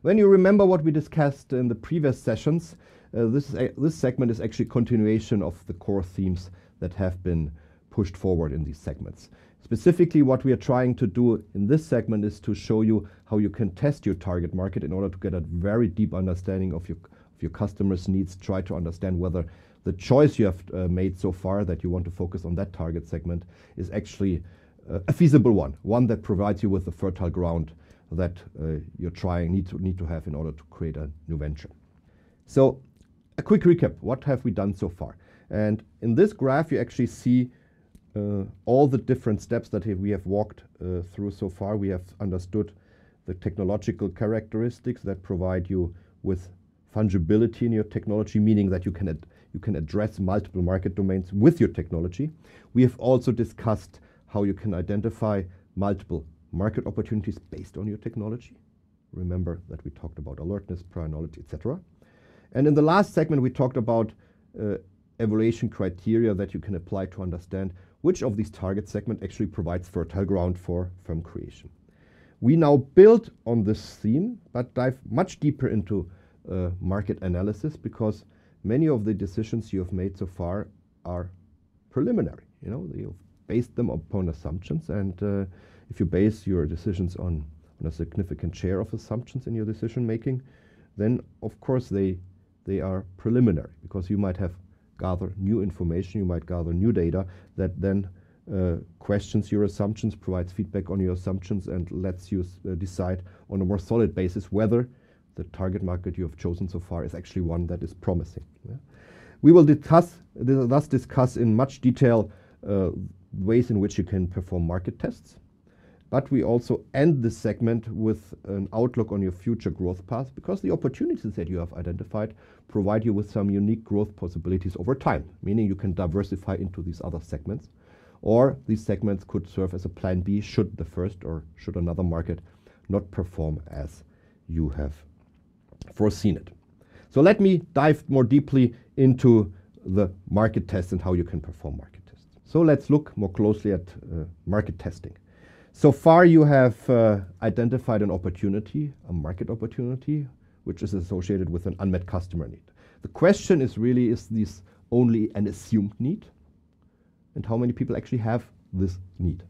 When you remember what we discussed in the previous sessions, this segment is actually a continuation of the core themes that have been pushed forward in these segments. Specifically, what we are trying to do in this segment is to show you how you can test your target market in order to get a very deep understanding of your customers' needs, try to understand whether the choice you have made so far that you want to focus on that target segment is actually a feasible one that provides you with the fertile ground that need to have in order to create a new venture. So a quick recap, what have we done so far? And in this graph you actually see all the different steps that we have walked through so far. We have understood the technological characteristics that provide you with fungibility in your technology, meaning that you can address multiple market domains with your technology. We have also discussed how you can identify multiple market opportunities based on your technology. Remember that we talked about alertness, prior knowledge, etc. And in the last segment, we talked about evaluation criteria that you can apply to understand which of these target segments actually provides fertile ground for firm creation. We now build on this theme, but dive much deeper into market analysis, because many of the decisions you have made so far are preliminary. You've based them upon assumptions, and if you base your decisions on a significant share of assumptions in your decision making, then of course they are preliminary, because you might have gathered new information, you might gather new data that then questions your assumptions, provides feedback on your assumptions, and lets you decide on a more solid basis whether the target market you have chosen so far is actually one that is promising. Yeah? We will thus discuss in much detail ways in which you can perform market tests, but we also end this segment with an outlook on your future growth path, because the opportunities that you have identified provide you with some unique growth possibilities over time, meaning you can diversify into these other segments, or these segments could serve as a plan B should the first or should another market not perform as you have foreseen it. So let me dive more deeply into the market tests and how you can perform market tests. So let's look more closely at market testing. So far you have identified an opportunity, a market opportunity, which is associated with an unmet customer need. The question is really, is this only an assumed need? And how many people actually have this need?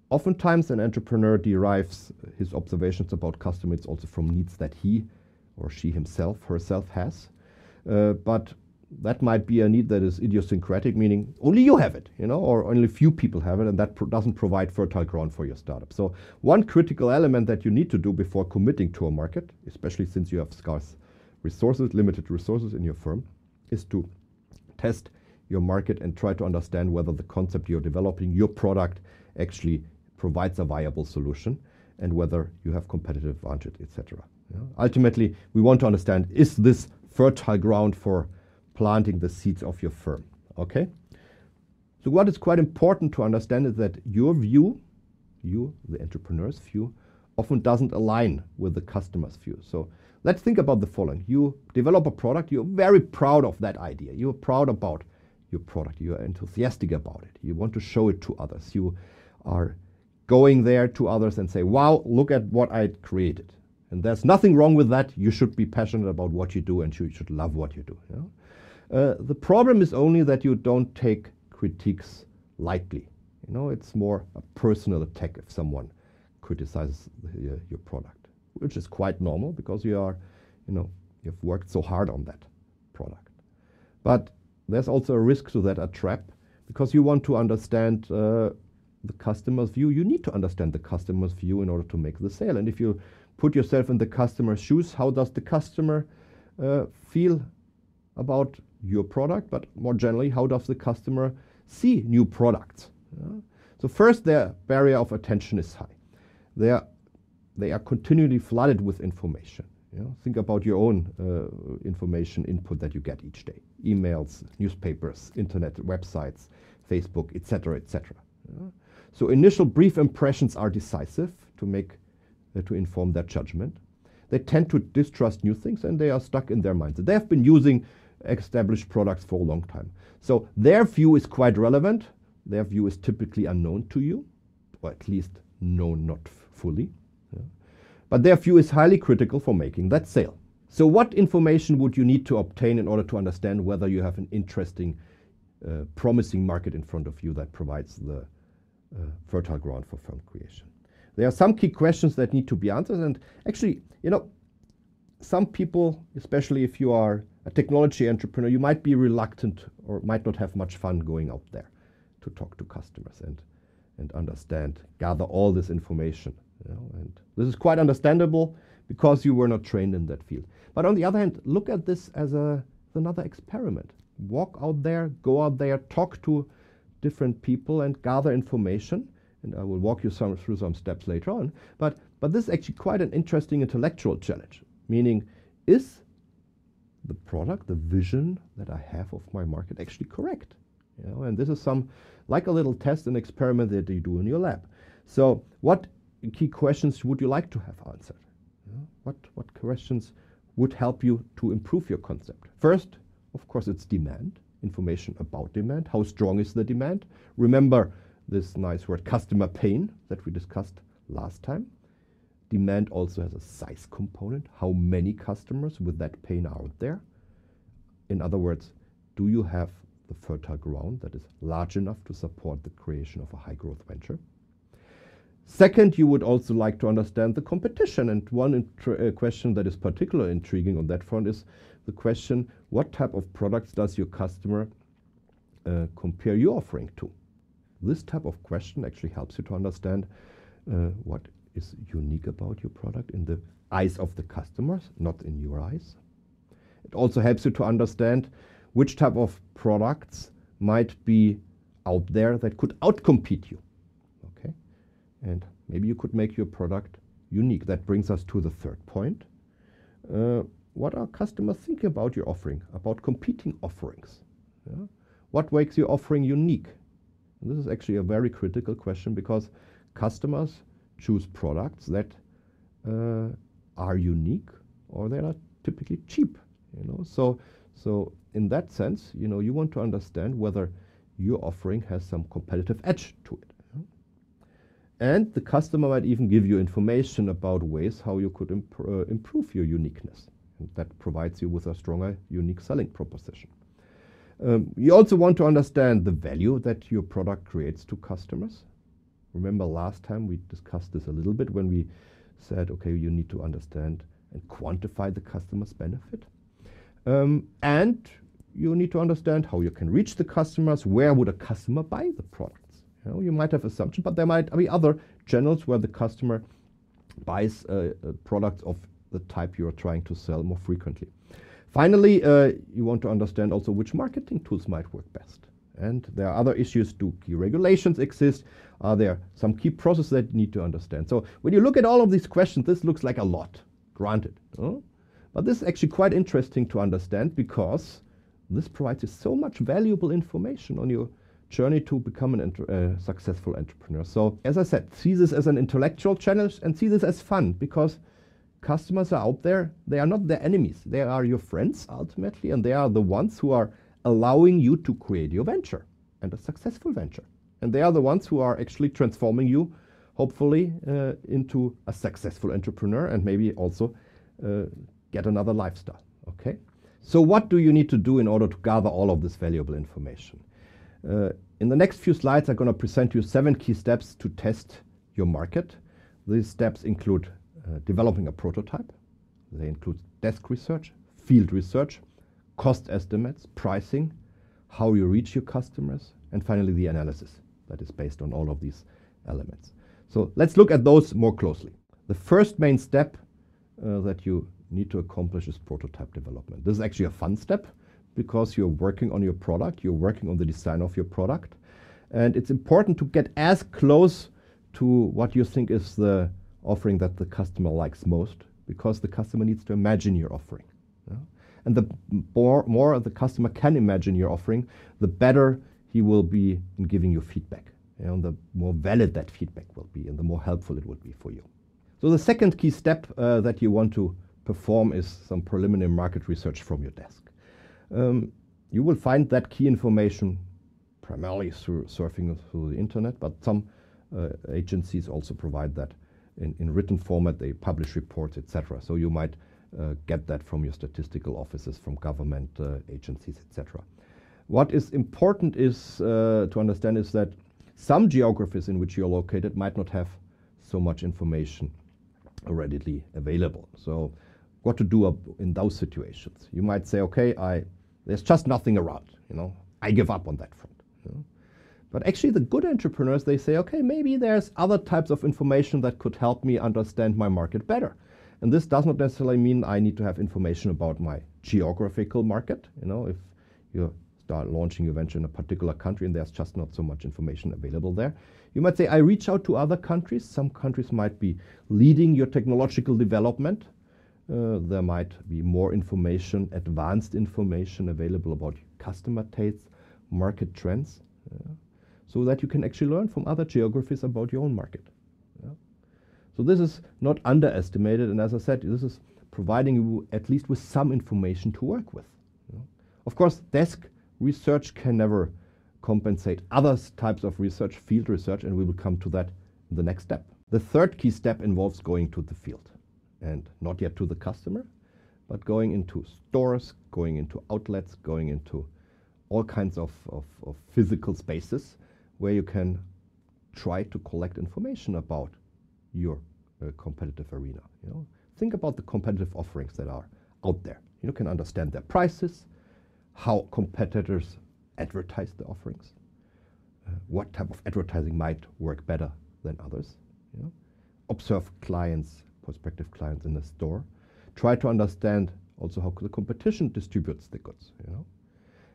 Oftentimes an entrepreneur derives his observations about customer needs also from needs that he or she herself has. But that might be a need that is idiosyncratic, meaning only you have it, or only few people have it, and that doesn't provide fertile ground for your startup. So one critical element that you need to do before committing to a market, especially since you have scarce resources, limited resources in your firm, is to test your market and try to understand whether the concept you're developing, your product, actually provides a viable solution, and whether you have competitive advantage, etc. Ultimately, we want to understand, is this fertile ground for planting the seeds of your firm? Okay? So what is quite important to understand is that your view, the entrepreneur's view, often doesn't align with the customer's view. So let's think about the following. You develop a product, you're very proud of that idea. You're proud about your product. You are enthusiastic about it. You want to show it to others. You are going there to others and say, wow, look at what I created. And there's nothing wrong with that. You should be passionate about what you do, and you should love what you do. The problem is only that you don't take critiques lightly. It's more a personal attack if someone criticizes your product, which is quite normal because you've worked so hard on that product. But there's also a risk to that, a trap, because you want to understand the customer's view. You need to understand the customer's view in order to make the sale. And if you put yourself in the customer's shoes, how does the customer feel about your product? But more generally, how does the customer see new products? So first, their barrier of attention is high. They are continually flooded with information. Think about your own information input that you get each day: emails, newspapers, internet, websites, Facebook, etc., etc. So initial brief impressions are decisive to inform their judgment. They tend to distrust new things, and they are stuck in their minds. They have been using established products for a long time. So their view is quite relevant. Their view is typically unknown to you, or at least known not fully. but their view is highly critical for making that sale. So what information would you need to obtain in order to understand whether you have an interesting, promising market in front of you that provides the fertile ground for firm creation? There are some key questions that need to be answered, and actually, some people, especially if you are a technology entrepreneur, you might be reluctant or might not have much fun going out there to talk to customers and understand, gather all this information. And this is quite understandable because you were not trained in that field. But on the other hand, look at this as another experiment. Walk out there, go out there, talk to different people and gather information. And I will walk you through some steps later on. But this is actually quite an interesting intellectual challenge, meaning, is the product, the vision that I have of my market actually correct? And this is like a little test and experiment that you do in your lab. So what key questions would you like to have answered? What questions would help you to improve your concept? First, of course, it's demand, information about demand. How strong is the demand? Remember this nice word, customer pain, that we discussed last time. Demand also has a size component. How many customers with that pain are out there? In other words, do you have the fertile ground that is large enough to support the creation of a high growth venture? Second, you would also like to understand the competition. And one question that is particularly intriguing on that front is the question, what type of products does your customer compare your offering to? This type of question actually helps you to understand what is unique about your product in the eyes of the customers, not in your eyes. It also helps you to understand which type of products might be out there that could outcompete you. Okay? And maybe you could make your product unique. That brings us to the third point. What are customers thinking about your offering, about competing offerings? What makes your offering unique? And this is actually a very critical question because customers choose products that are unique or they are typically cheap. So in that sense, you want to understand whether your offering has some competitive edge to it. And the customer might even give you information about ways how you could improve your uniqueness. And that provides you with a stronger, unique selling proposition. You also want to understand the value that your product creates to customers. Remember last time we discussed this a little bit when we said, okay, you need to understand and quantify the customer's benefit. And you need to understand how you can reach the customers. Where would a customer buy the products? You might have assumptions, but there might be other channels where the customer buys products of the type you are trying to sell more frequently. Finally, you want to understand also which marketing tools might work best. And there are other issues. Do key regulations exist? Are there some key processes that you need to understand? So when you look at all of these questions, this looks like a lot, granted. But this is actually quite interesting to understand because this provides you so much valuable information on your journey to become a successful entrepreneur. So as I said, see this as an intellectual challenge and see this as fun because customers are out there. They are not their enemies. They are your friends ultimately, and they are the ones who are allowing you to create your venture and a successful venture. And they are the ones who are actually transforming you, hopefully, into a successful entrepreneur and maybe also get another lifestyle. Okay? So what do you need to do in order to gather all of this valuable information? In the next few slides, I'm going to present you 7 key steps to test your market. These steps include developing a prototype. They include desk research, field research, cost estimates, pricing, how you reach your customers, and finally the analysis that is based on all of these elements. So let's look at those more closely. The first main step that you need to accomplish is prototype development. This is actually a fun step because you're working on your product, you're working on the design of your product, and it's important to get as close to what you think is the offering that the customer likes most, because the customer needs to imagine your offering. And the more the customer can imagine your offering, the better he will be in giving you feedback. And the more valid that feedback will be and the more helpful it will be for you. So the second key step that you want to perform is some preliminary market research from your desk. You will find that key information primarily through surfing through the internet, but some agencies also provide that in written format. They publish reports, etc. So you might get that from your statistical offices, from government agencies, etc. What is important is to understand is that some geographies in which you're located might not have so much information readily available. So what to do in those situations? You might say, okay, there's just nothing around, I give up on that front. But actually the good entrepreneurs, they say, okay, maybe there's other types of information that could help me understand my market better. And this does not necessarily mean I need to have information about my geographical market. If you start launching your venture in a particular country and there's just not so much information available there, you might say, I reach out to other countries. Some countries might be leading your technological development. There might be more information, advanced information available about customer tastes, market trends, so that you can actually learn from other geographies about your own market. So this is not underestimated, and as I said, this is providing you at least with some information to work with. Of course, desk research can never compensate other types of research, field research, and we will come to that in the next step. The third key step involves going to the field, and not yet to the customer, but going into stores, going into outlets, going into all kinds of physical spaces where you can try to collect information about your competitive arena. Think about the competitive offerings that are out there. You can understand their prices, how competitors advertise the offerings, what type of advertising might work better than others. Observe clients, prospective clients in the store. Try to understand also how the competition distributes the goods.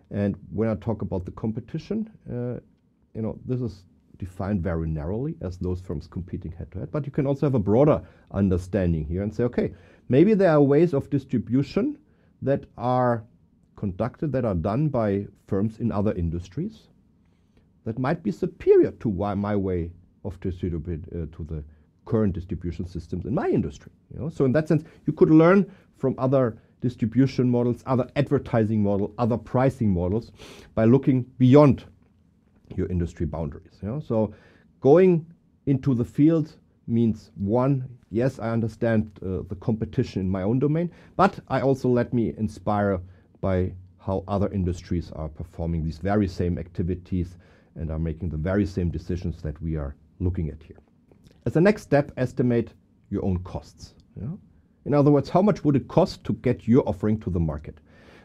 And when I talk about the competition, this is defined very narrowly as those firms competing head-to-head, but you can also have a broader understanding here and say, okay, maybe there are ways of distribution that are conducted, that are done by firms in other industries that might be superior to my way of distributing to the current distribution systems in my industry. So in that sense, you could learn from other distribution models, other advertising models, other pricing models by looking beyond your industry boundaries. So going into the field means, one, yes, I understand the competition in my own domain, but I also let me inspire by how other industries are performing these very same activities and are making the very same decisions that we are looking at here. As a next step, estimate your own costs. In other words, how much would it cost to get your offering to the market?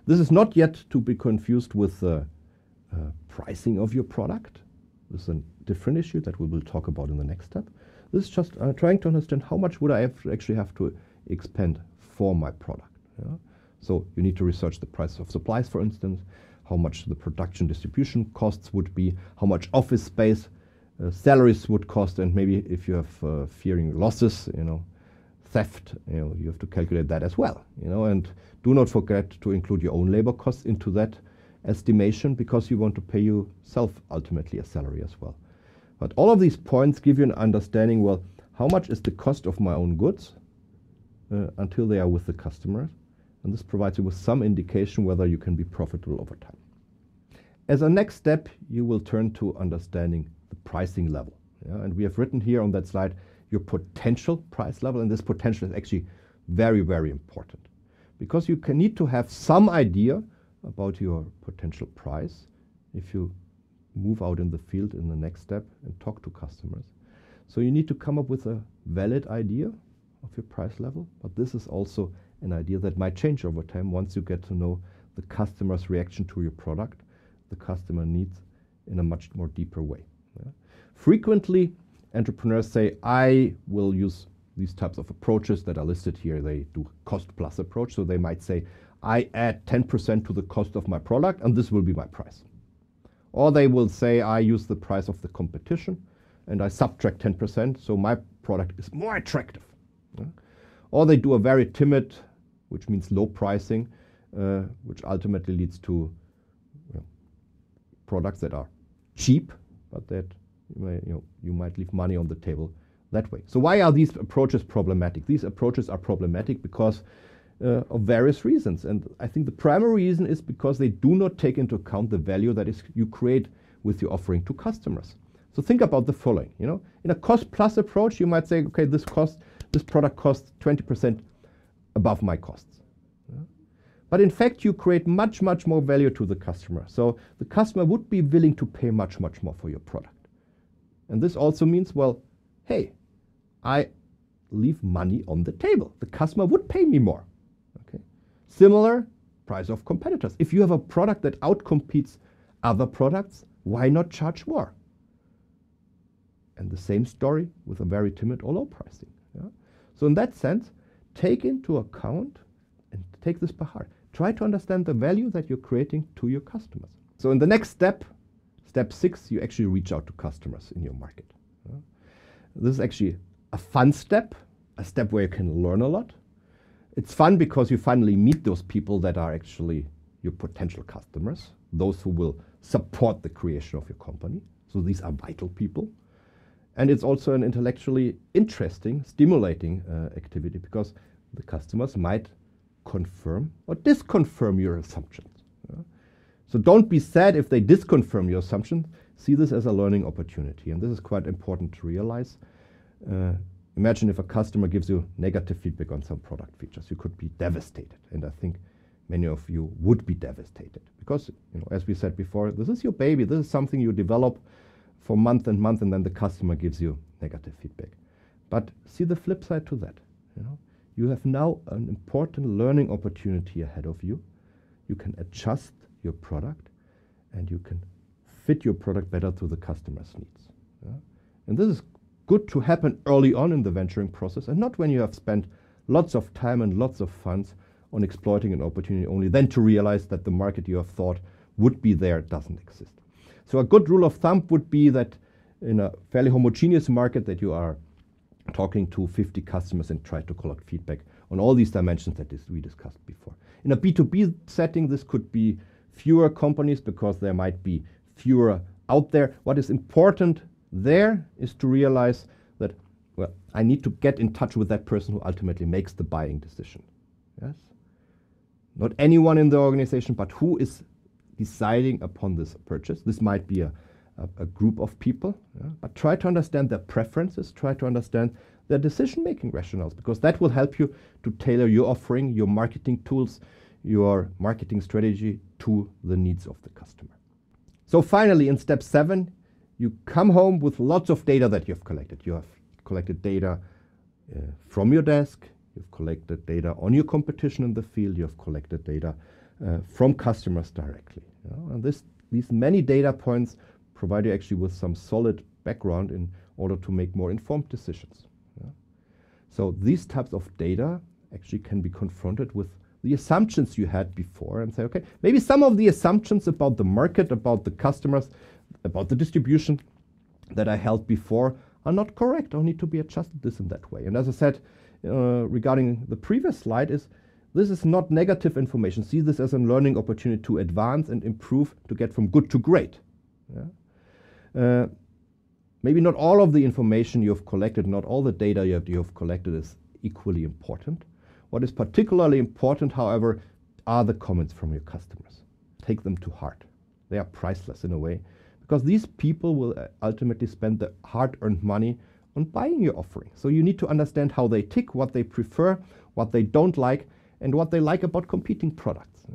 This is not yet to be confused with the pricing of your product. This is a different issue that we will talk about in the next step. This is just trying to understand how much would I actually have to expend for my product. So you need to research the price of supplies, for instance, how much the production distribution costs would be, how much office space, salaries would cost, and maybe if you have fearing losses, theft, you have to calculate that as well. And do not forget to include your own labor costs into that estimation, because you want to pay yourself ultimately a salary as well. But all of these points give you an understanding, well, how much is the cost of my own goods until they are with the customer? And this provides you with some indication whether you can be profitable over time. As a next step, you will turn to understanding the pricing level. And we have written here on that slide your potential price level, and this potential is actually very, very important, because you need to have some idea about your potential price if you move out in the field in the next step and talk to customers. So you need to come up with a valid idea of your price level, but this is also an idea that might change over time once you get to know the customer's reaction to your product, the customer needs in a much more deeper way. Frequently, entrepreneurs say, I will use these types of approaches that are listed here. They do cost plus approach, so they might say, I add 10% to the cost of my product and this will be my price. Or they will say, I use the price of the competition and I subtract 10%, so my product is more attractive. Or they do a very timid, which means low pricing, which ultimately leads to products that are cheap, but that you might leave money on the table that way. So why are these approaches problematic? These approaches are problematic because of various reasons. And I think the primary reason is because they do not take into account the value that you create with your offering to customers. So think about the following, in a cost plus approach, you might say, okay, this product costs 20% above my costs. But in fact, you create much, much more value to the customer. So the customer would be willing to pay much, much more for your product. And this also means, well, hey, I leave money on the table. The customer would pay me more. Okay. Similar price of competitors. If you have a product that outcompetes other products, why not charge more? And the same story with a very timid or low pricing. Yeah? So in that sense, take into account and take this by heart. Try to understand the value that you're creating to your customers. So in the next step, step 6, you actually reach out to customers in your market. Yeah? This is actually a fun step, a step where you can learn a lot. It's fun because you finally meet those people that are actually your potential customers, those who will support the creation of your company. So these are vital people. And it's also an intellectually interesting, stimulating activity because the customers might confirm or disconfirm your assumptions. So don't be sad if they disconfirm your assumptions. See this as a learning opportunity. And this is quite important to realize. Imagine if a customer gives you negative feedback on some product features. You could be devastated. And I think many of you would be devastated because, as we said before, this is your baby. This is something you develop for month and month, and then the customer gives you negative feedback. But see the flip side to that. You have now an important learning opportunity ahead of you. You can adjust your product and you can fit your product better to the customer's needs. And this is good to happen early on in the venturing process and not when you have spent lots of time and lots of funds on exploiting an opportunity only then to realize that the market you have thought would be there doesn't exist. So a good rule of thumb would be that in a fairly homogeneous market that you are talking to 50 customers and try to collect feedback on all these dimensions that we discussed before. In a B2B setting, this could be fewer companies because there might be fewer out there. What is important there is to realize that, well, I need to get in touch with that person who ultimately makes the buying decision. Yes? Not anyone in the organization, but who is deciding upon this purchase. This might be a group of people, but try to understand their preferences, try to understand their decision-making rationales, because that will help you to tailor your offering, your marketing tools, your marketing strategy to the needs of the customer. So finally, in step 7, you come home with lots of data that you've collected. You have collected data from your desk, you've collected data on your competition in the field, you've collected data from customers directly. And these many data points provide you actually with some solid background in order to make more informed decisions. So these types of data actually can be confronted with the assumptions you had before and say, okay, maybe some of the assumptions about the market, about the customers, about the distribution that I held before are not correct or need to be adjusted this and that way. And as I said regarding the previous slide, this is not negative information. See this as a learning opportunity to advance and improve, to get from good to great. Maybe not all of the information you have collected, not all the data you have collected is equally important. What is particularly important, however, are the comments from your customers. Take them to heart. They are priceless in a way, because these people will ultimately spend the hard-earned money on buying your offering. So you need to understand how they tick, what they prefer, what they don't like, and what they like about competing products.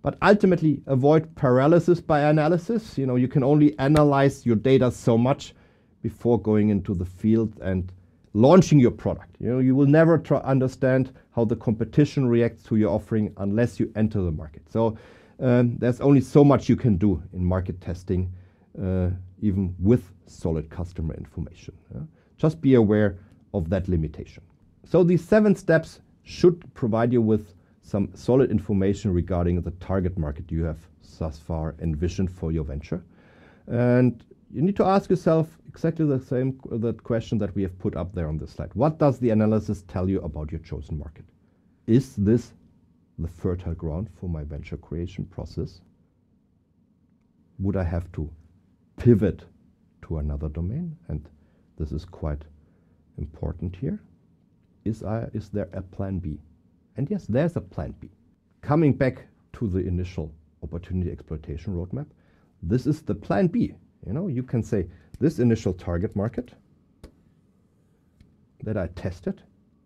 But ultimately, avoid paralysis by analysis. You can only analyze your data so much before going into the field and launching your product. You will never understand how the competition reacts to your offering unless you enter the market. So there's only so much you can do in market testing, even with solid customer information. Just be aware of that limitation. So these 7 steps should provide you with some solid information regarding the target market you have thus far envisioned for your venture. And you need to ask yourself exactly that question that we have put up there on this slide. What does the analysis tell you about your chosen market? Is this the fertile ground for my venture creation process? Would I have to pivot to another domain? And this is quite important here. Is there a plan B? And yes, there's a plan B. Coming back to the initial opportunity exploitation roadmap, this is the plan B. You can say this initial target market that I tested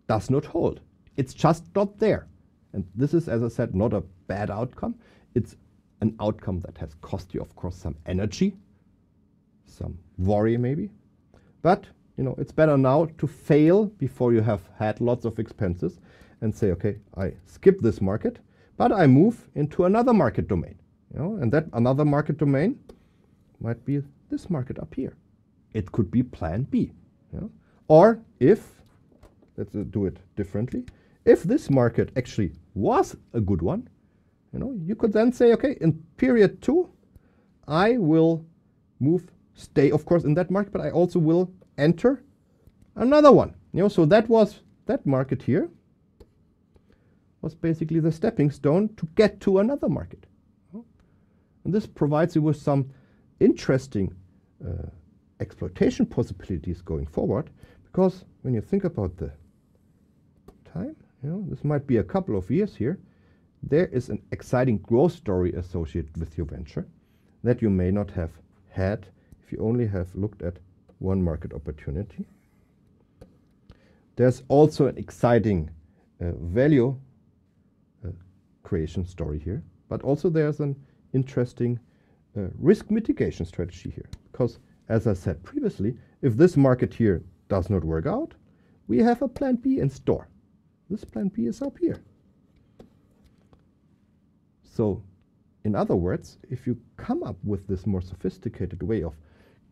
does not hold. It's just not there. And this is, as I said, not a bad outcome. It's an outcome that has cost you, of course, some energy, some worry maybe. But, you know, it's better now to fail before you have had lots of expenses and say, okay, I skip this market, but I move into another market domain. You know, and that another market domain might be this market up here. It could be plan B. You know? Or if, let's do it differently, if this market actually was a good one, you know, you could then say, okay, in period 2, I will stay, of course, in that market, but I also will enter another one. You know, so that market here was basically the stepping stone to get to another market. And this provides you with some interesting exploitation possibilities going forward, because when you think about the time, you know, this might be a couple of years here, there is an exciting growth story associated with your venture that you may not have had if you only have looked at one market opportunity. There's also an exciting value creation story here, but also there's an interesting risk mitigation strategy here, because as I said previously, if this market here does not work out, we have a plan B in store. This plan B is up here. So in other words, if you come up with this more sophisticated way of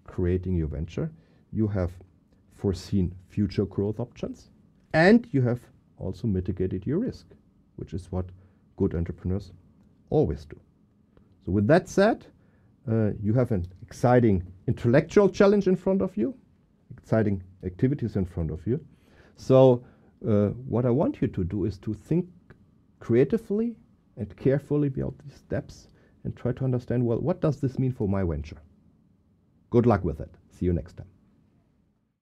creating your venture, you have foreseen future growth options, and you have also mitigated your risk, which is what good entrepreneurs always do. So with that said, you have an exciting intellectual challenge in front of you, exciting activities in front of you. So what I want you to do is to think creatively and carefully about these steps and try to understand, well, what does this mean for my venture? Good luck with it. See you next time.